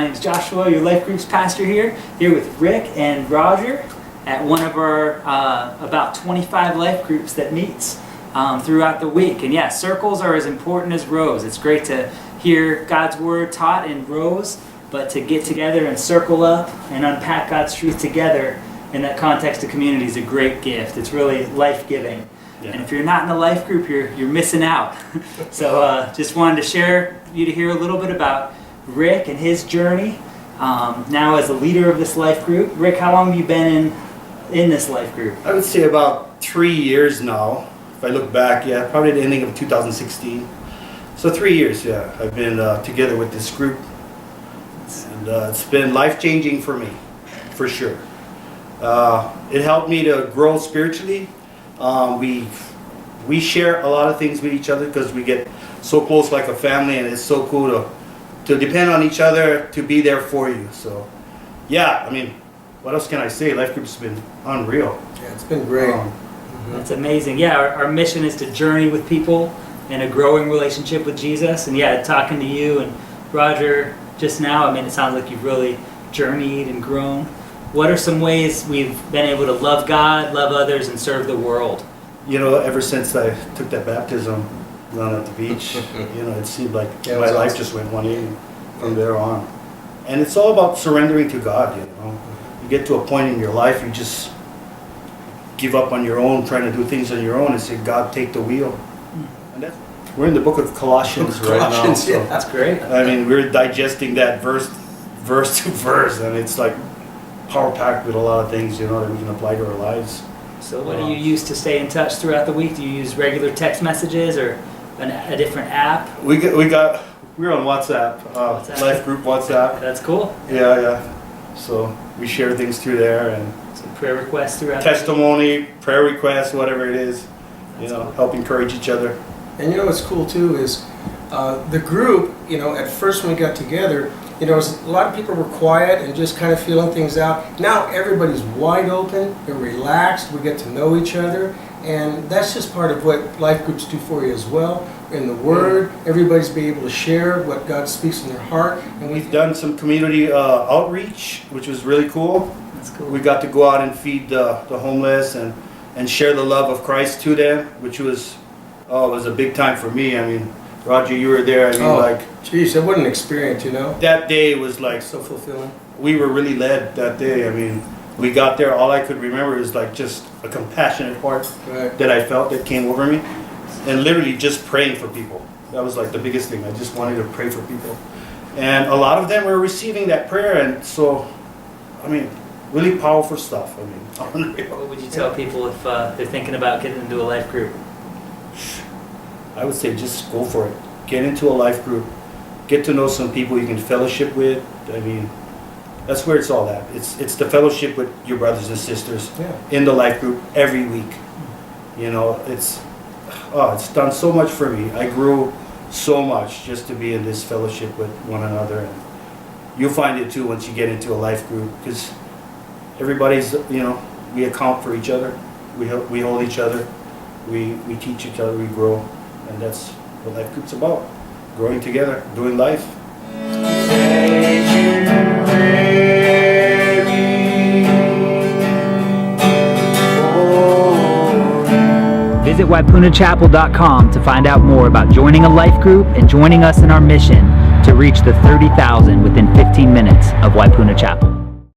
name's Joshua, your life group's pastor here with Rick and Roger at one of our about 25 life groups that meets throughout the week. And yeah, circles are as important as rows. It's great to hear God's word taught in rows, but to get together and circle up and unpack God's truth together in that context of community is a great gift. It's really life-giving. Yeah. And if you're not in a life group, you're missing out. So just wanted to share you to hear a little bit about Rick and his journey now as a leader of this life group. Rick, how long have you been in this life group? I would say about 3 years now. If I look back, yeah, probably the ending of 2016. So 3 years, yeah, I've been together with this group. And it's been life-changing for me, for sure. It helped me to grow spiritually. We share a lot of things with each other because we get so close like a family, and it's so cool to depend on each other, to be there for you. So yeah, I mean, what else can I say? Life group's been unreal. Yeah, it's been great. That's amazing. Yeah, our mission is to journey with people in a growing relationship with Jesus. And yeah, talking to you and Roger just now, I mean, it sounds like you've really journeyed and grown. What are some ways we've been able to love God, love others, and serve the world? You know, ever since I took that baptism down at the beach, you know, it seemed like my life just went 180 from there on. And it's all about surrendering to God, you know. You get to a point in your life, you just give up on your own, trying to do things on your own, and say, God, take the wheel. And we're in the book of Colossians right now. So, yeah, that's great. I mean, we're digesting that verse to verse, and it's like power-packed with a lot of things, you know, that we can apply to our lives. So what do you use to stay in touch throughout the week? Do you use regular text messages or a different app? We're on WhatsApp, life group WhatsApp. That's cool. Yeah. So we share things through there, and some prayer requests throughout. Testimony, prayer requests, whatever it is, you know, cool. Help encourage each other. And you know what's cool too is the group. You know, at first when we got together, you know, a lot of people were quiet and just kind of feeling things out. Now everybody's wide open, they're relaxed, we get to know each other, and that's just part of what life groups do for you as well. In the Word, everybody's be able to share what God speaks in their heart. And we've done some community outreach, which was really cool. That's cool. We got to go out and feed the homeless and share the love of Christ to them, which was a big time for me. I mean, Roger, you were there. I mean, geez, that what an experience, you know. That day was like so fulfilling. We were really led that day. I mean, we got there. All I could remember is like just a compassionate heart that I felt that came over me, and literally just praying for people. That was like the biggest thing. I just wanted to pray for people, and a lot of them were receiving that prayer. And so, I mean, really powerful stuff. I mean, unreal. What would you tell people if they're thinking about getting into a life group? I would say just go for it. Get into a life group. Get to know some people you can fellowship with. I mean, that's where it's all at. It's the fellowship with your brothers and sisters in the life group every week. You know, it's done so much for me. I grew so much just to be in this fellowship with one another. And you'll find it too once you get into a life group, because everybody's, you know, we account for each other. We hold each other. We teach each other. We grow. And that's what life group's about. Growing together, doing life. Visit waipunachapel.com to find out more about joining a life group and joining us in our mission to reach the 30,000 within 15 minutes of Waipuna Chapel.